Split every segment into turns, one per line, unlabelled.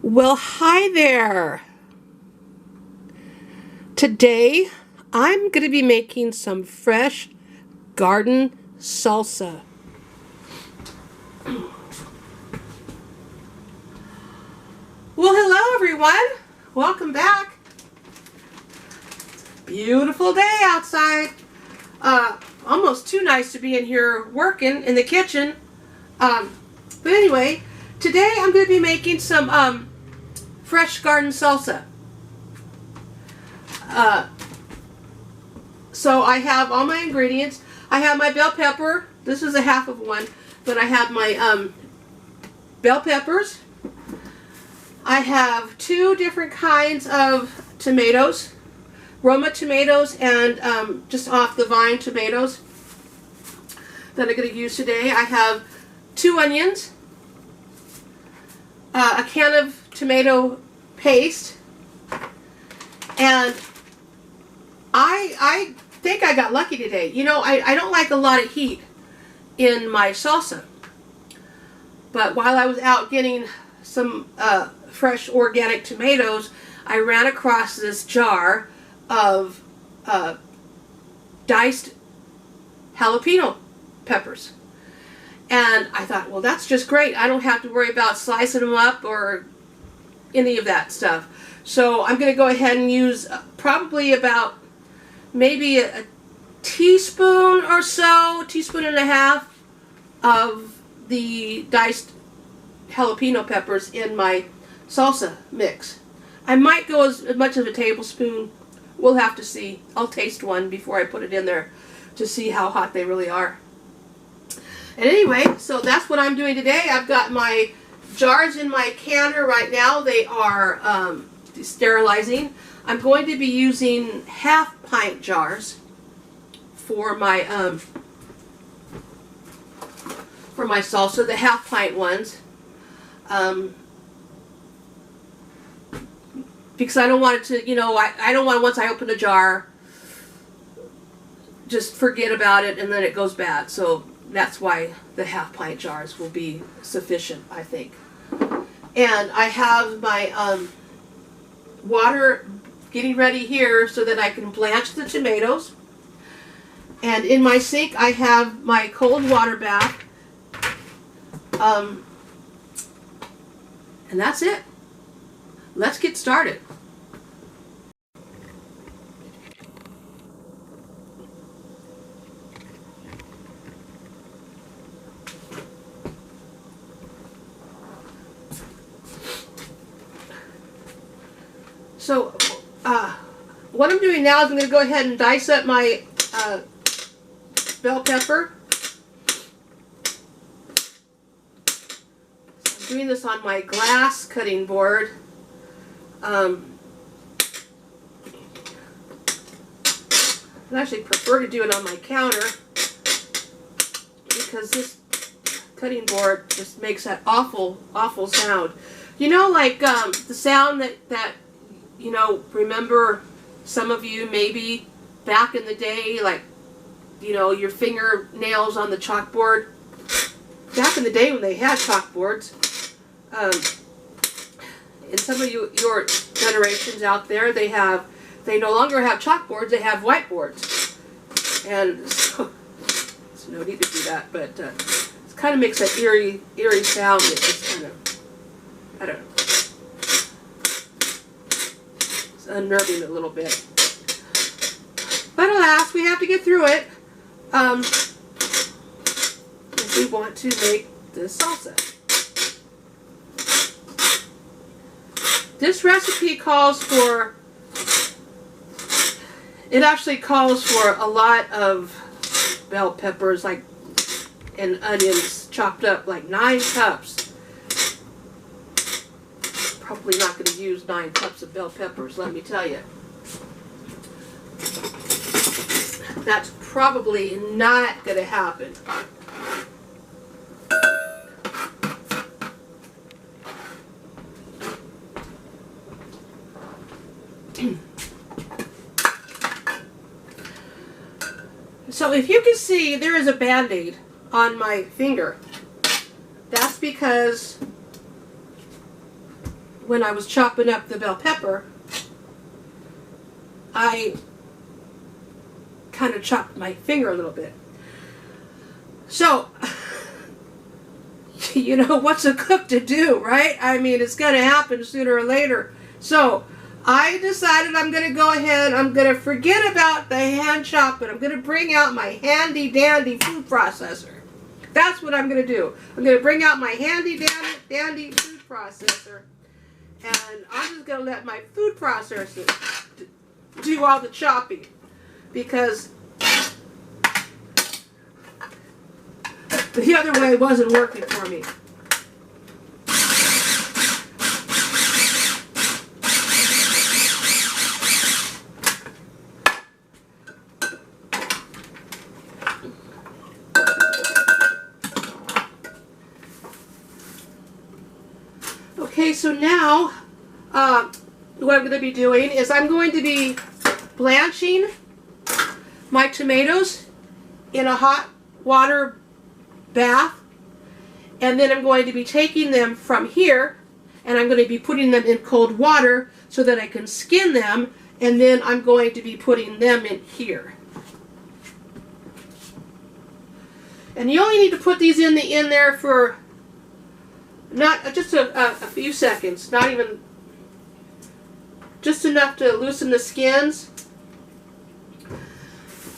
Well, hi there. Today, I'm going to be making some fresh garden salsa. Well, hello everyone. Welcome back. Beautiful day outside. Almost too nice to be in here working in the kitchen. But anyway, today I'm going to be making some fresh garden salsa. So I have all my ingredients. I have my bell pepper. This is a half of one, but I have my bell peppers. I have two different kinds of tomatoes, Roma tomatoes and just off the vine tomatoes that I'm going to use today. I have 2 onions, a can of tomato paste, and I think I got lucky today. You know, I don't like a lot of heat in my salsa, but while I was out getting some fresh organic tomatoes, I ran across this jar of diced jalapeno peppers. And I thought, well, that's just great. I don't have to worry about slicing them up or any of that stuff. So I'm going to go ahead and use probably about maybe a teaspoon or so, teaspoon and a half of the diced jalapeno peppers in my salsa mix. I might go as much as a tablespoon. We'll have to see. I'll taste one before I put it in there to see how hot they really are. And anyway, so that's what I'm doing today. I've got my jars in my canner right now. They are sterilizing. I'm going to be using half-pint jars for my salsa, the half-pint ones. Because I don't want it to, you know, I don't want once I open a jar, just forget about it and then it goes bad. So that's why the half-pint jars will be sufficient, I think. And I have my water getting ready here so that I can blanch the tomatoes. And in my sink I have my cold water bath. And that's it. Let's get started. So, what I'm doing now is I'm going to go ahead and dice up my bell pepper. I'm doing this on my glass cutting board. I actually prefer to do it on my counter because this cutting board just makes that awful sound. You know, like the sound that you know, remember some of you maybe back in the day, like, you know, your fingernails on the chalkboard. Back in the day when they had chalkboards, and some of your generations out there, they no longer have chalkboards, they have whiteboards. And so, it's no need to do that, but it kind of makes that eerie sound that just kind of, I don't know. Unnerving a little bit, but alas, we have to get through it if we want to make this salsa. This recipe calls for, it actually calls for a lot of bell peppers, like, and onions chopped up, like 9 cups. Probably not going to use 9 cups of bell peppers, let me tell you. That's probably not going to happen. So if you can see, there is a Band-Aid on my finger. That's because when I was chopping up the bell pepper, I kind of chopped my finger a little bit. So, you know, what's a cook to do, right? I mean, it's going to happen sooner or later. So, I decided I'm going to go ahead, I'm going to forget about the hand chop, and I'm going to bring out my handy dandy food processor. That's what I'm going to do. I'm going to bring out my handy dandy food processor, and I'm just going to let my food processor do all the chopping, because the other way wasn't working for me. Okay, so now what I'm going to be doing is I'm going to be blanching my tomatoes in a hot water bath, and then I'm going to be taking them from here and I'm going to be putting them in cold water so that I can skin them, and then I'm going to be putting them in here. And you only need to put these in there for not just a few seconds, not even, just enough to loosen the skins.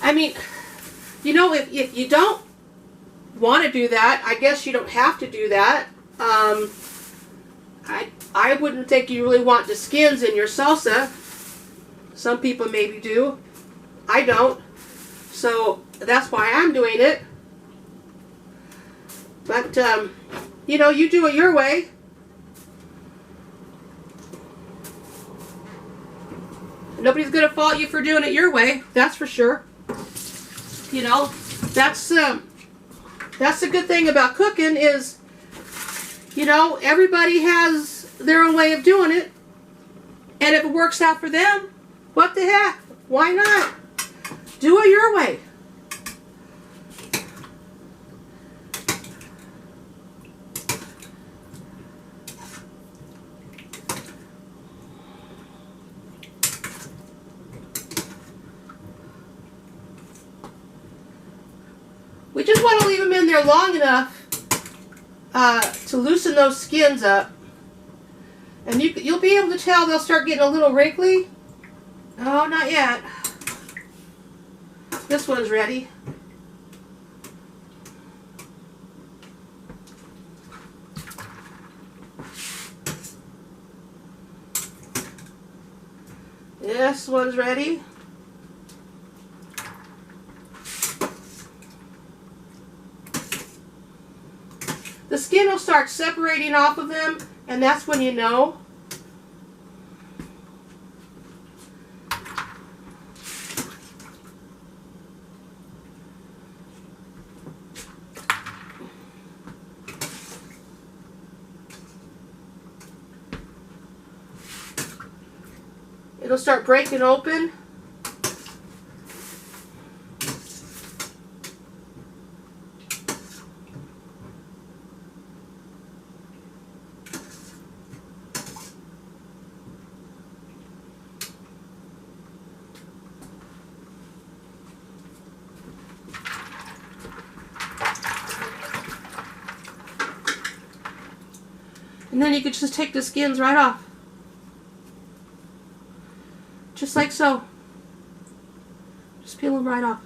I mean, you know, if you don't want to do that, I guess you don't have to do that. I wouldn't think you really want the skins in your salsa. Some people maybe do. I don't. So that's why I'm doing it. But, you know, you do it your way. Nobody's going to fault you for doing it your way. That's for sure. You know, that's the good thing about cooking is, you know, everybody has their own way of doing it. And if it works out for them, what the heck? Why not? Do it your way. We just want to leave them in there long enough to loosen those skins up. And you'll be able to tell they'll start getting a little wrinkly. Oh, not yet. This one's ready. This one's ready. The skin will start separating off of them, and that's when you know. It'll start breaking open. And then you could just take the skins right off. Just like so. Just peel them right off.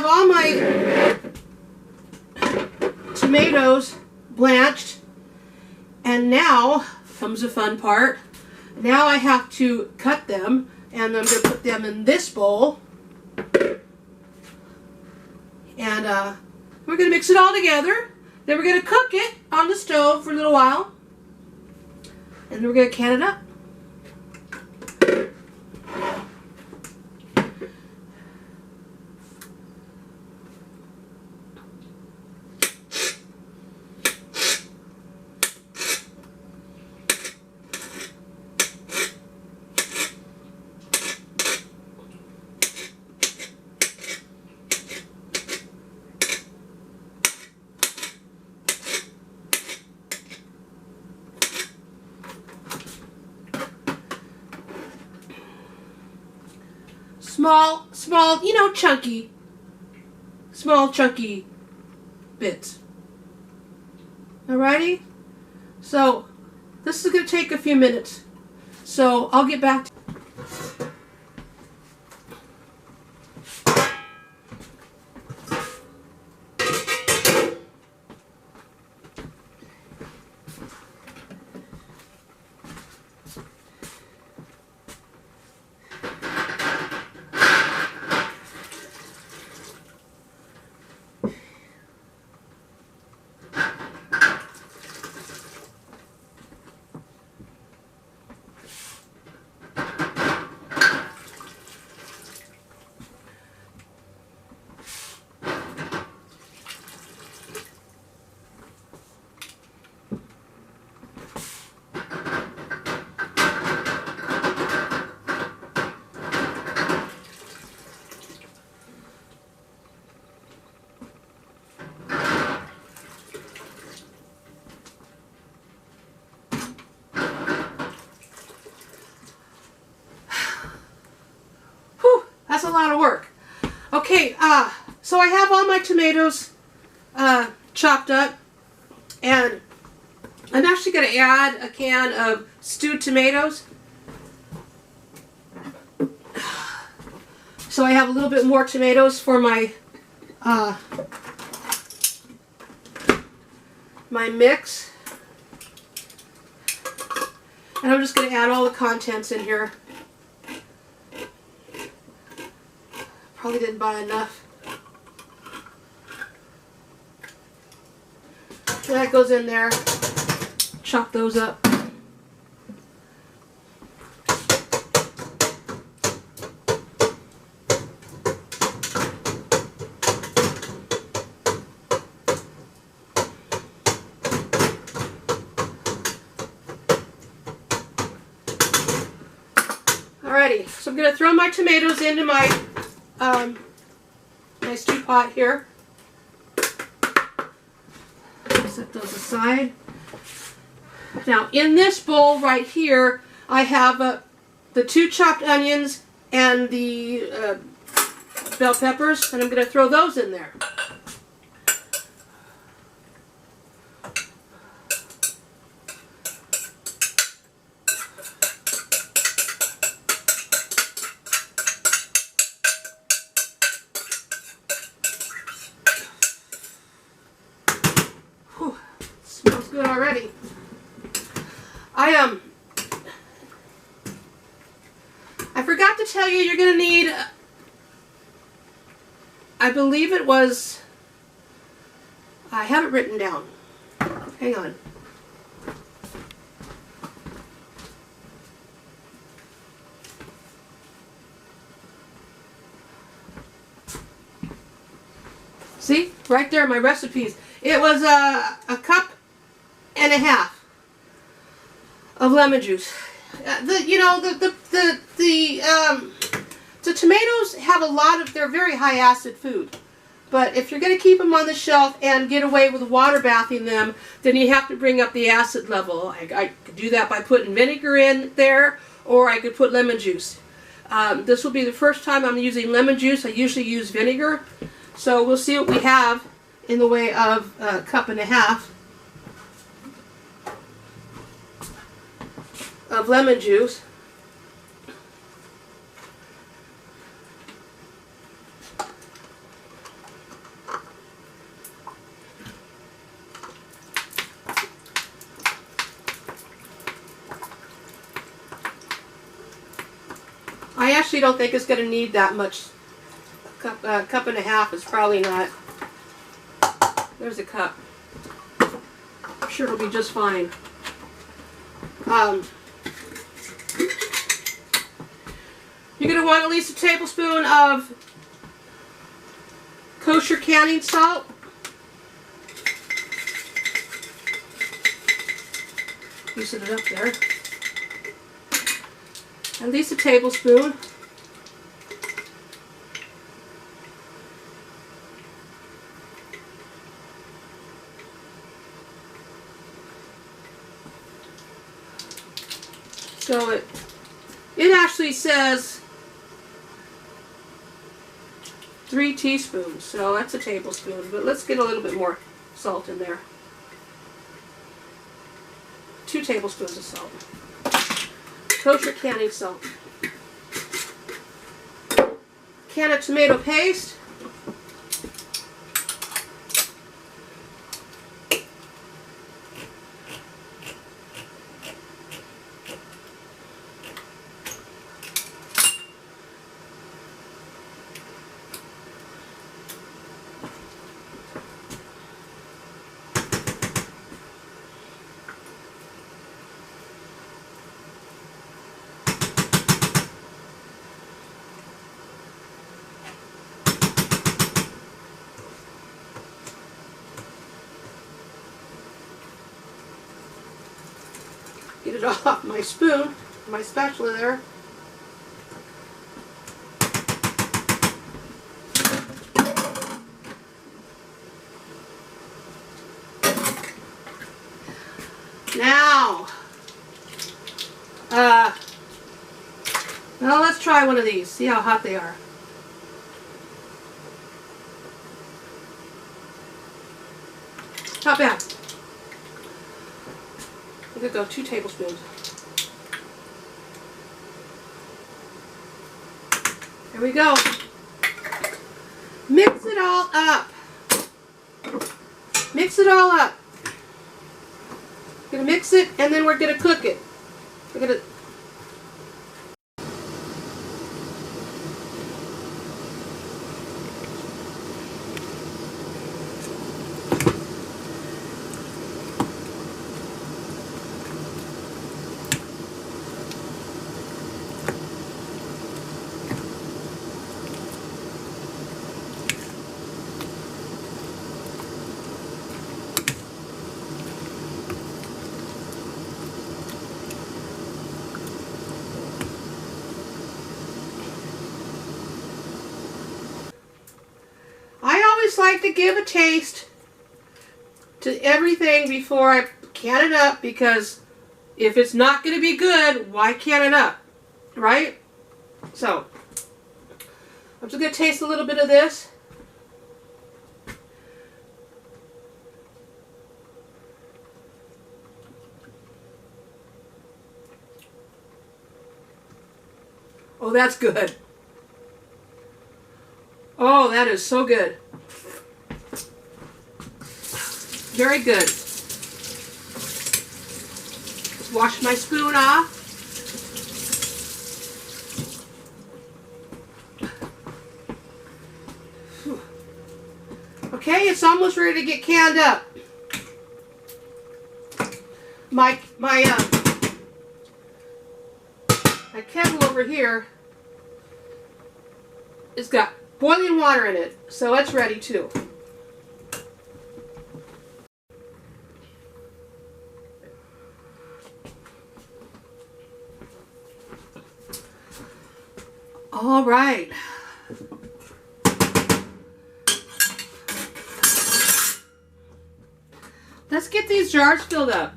have all my tomatoes blanched, and now comes the fun part. Now I have to cut them, and I'm going to put them in this bowl, and we're going to mix it all together. Then we're going to cook it on the stove for a little while, and then we're going to can it up. Small, you know, chunky, small chunky bits. Alrighty? So, this is going to take a few minutes. So, I'll get back to That's a lot of work. Okay, so I have all my tomatoes chopped up, and I'm actually going to add a can of stewed tomatoes. So I have a little bit more tomatoes for my my mix. And I'm just going to add all the contents in here. Probably didn't buy enough. So that goes in there. Chop those up. Alrighty, so I'm going to throw my tomatoes into my my stew pot here. Set those aside. Now in this bowl right here, I have the 2 chopped onions and the bell peppers, and I'm going to throw those in there. Smells good already. I forgot to tell you, you're going to need, I believe it was, I have it written down. Hang on. See? Right there, my recipes. It was a cup and a half of lemon juice. The tomatoes have a lot of, they're very high acid food. But if you're going to keep them on the shelf and get away with water bathing them, then you have to bring up the acid level. I could do that by putting vinegar in there, or I could put lemon juice. This will be the first time I'm using lemon juice. I usually use vinegar. So we'll see what we have in the way of a cup and a half of lemon juice. actually don't think it's going to need that much. Cup and a half is probably not. There's a cup. I'm sure it'll be just fine. You're going to want at least a tablespoon of kosher canning salt. Loosen it up there. At least a tablespoon. So it actually says 3 teaspoons, so that's a tablespoon, but let's get a little bit more salt in there. 2 tablespoons of salt. Kosher canning salt. Can of tomato paste. Get it off my spoon, my spatula there. Now, well, let's try one of these, see how hot they are. Not bad. I'm going to go 2 tablespoons. There we go. Mix it all up. Mix it all up. We're going to mix it and then we're going to cook it. We're going to like to give a taste to everything before I can it up, because if it's not going to be good, why can it up, right? So I'm just going to taste a little bit of this. Oh, that's good. Oh, that is so good. Very good. Just wash my spoon off. Okay, it's almost ready to get canned up. My kettle over here has got boiling water in it, so it's ready too. All right. Let's get these jars filled up.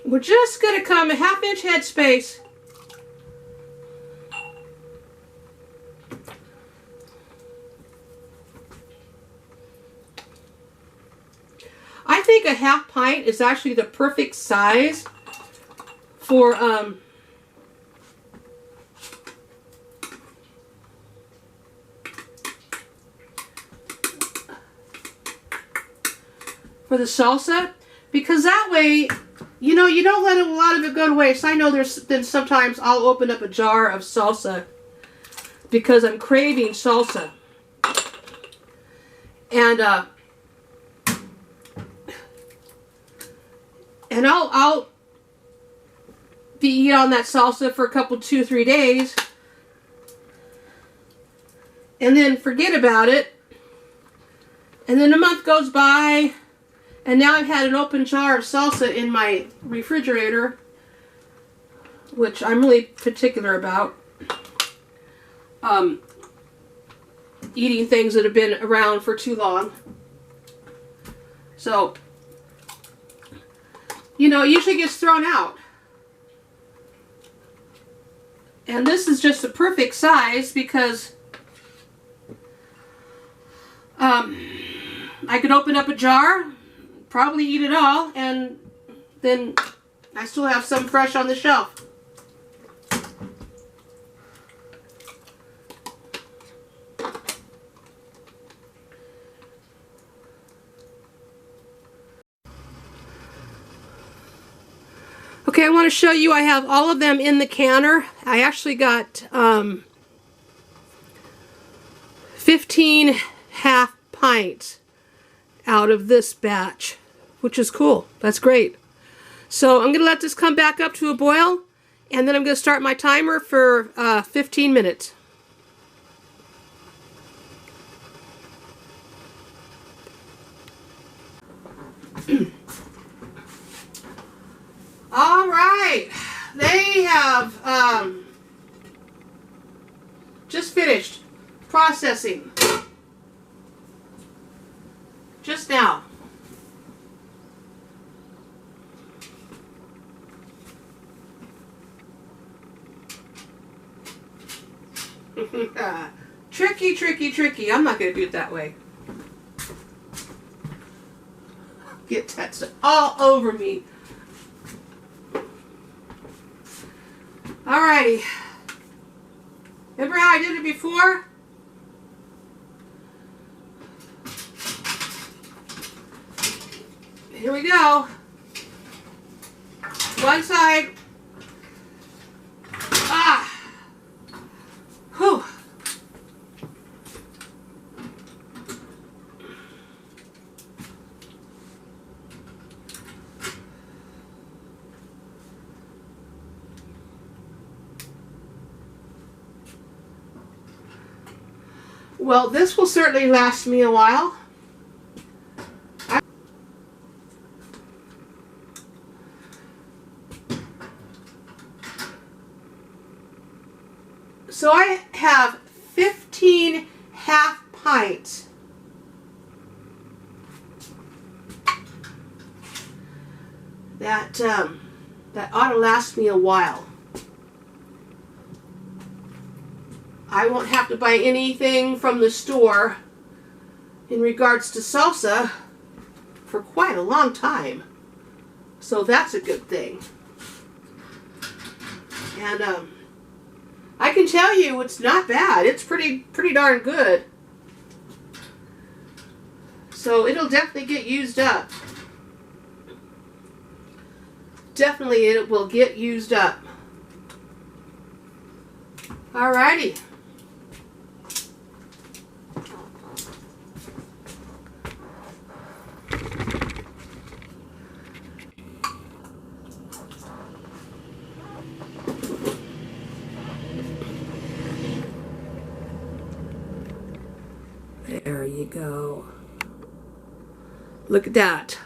We're just going to come a 1/2 inch head space. I think a 1/2 pint is actually the perfect size for for the salsa, because that way, you know, you don't let a lot of it go to waste. I know there's been sometimes I'll open up a jar of salsa because I'm craving salsa. And I'll be on that salsa for a couple, 2-3 days, and then forget about it. And then a month goes by, and now I've had an open jar of salsa in my refrigerator, which I'm really particular about. Eating things that have been around for too long. So, you know, it usually gets thrown out. And this is just the perfect size because I could open up a jar, probably eat it all, and then I still have some fresh on the shelf. Okay, I want to show you I have all of them in the canner. I actually got 15 half pints out of this batch, which is cool. That's great. So I'm going to let this come back up to a boil, and then I'm going to start my timer for 15 minutes. All right, they have just finished processing just now. Tricky, tricky, tricky. I'm not going to do it that way. Get that stuff all over me. Alrighty. Remember how I did it before? Here we go. One side. Ah. Whew. Well, this will certainly last me a while. So I have 15 half pints that ought to last me a while. I won't have to buy anything from the store in regards to salsa for quite a long time. So that's a good thing. And I can tell you it's not bad. It's pretty darn good. So it'll definitely get used up. Definitely it will get used up. Alrighty. There you go. Look at that.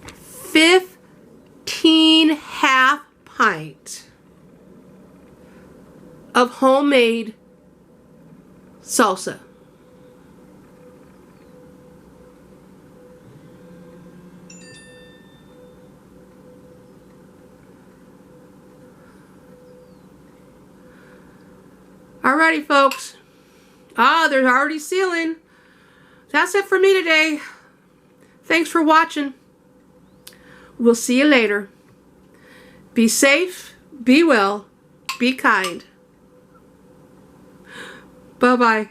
15 half pints of homemade salsa. Alrighty, folks. They're already sealing. That's it for me today. Thanks for watching. We'll see you later. Be safe, be well, be kind. Bye-bye.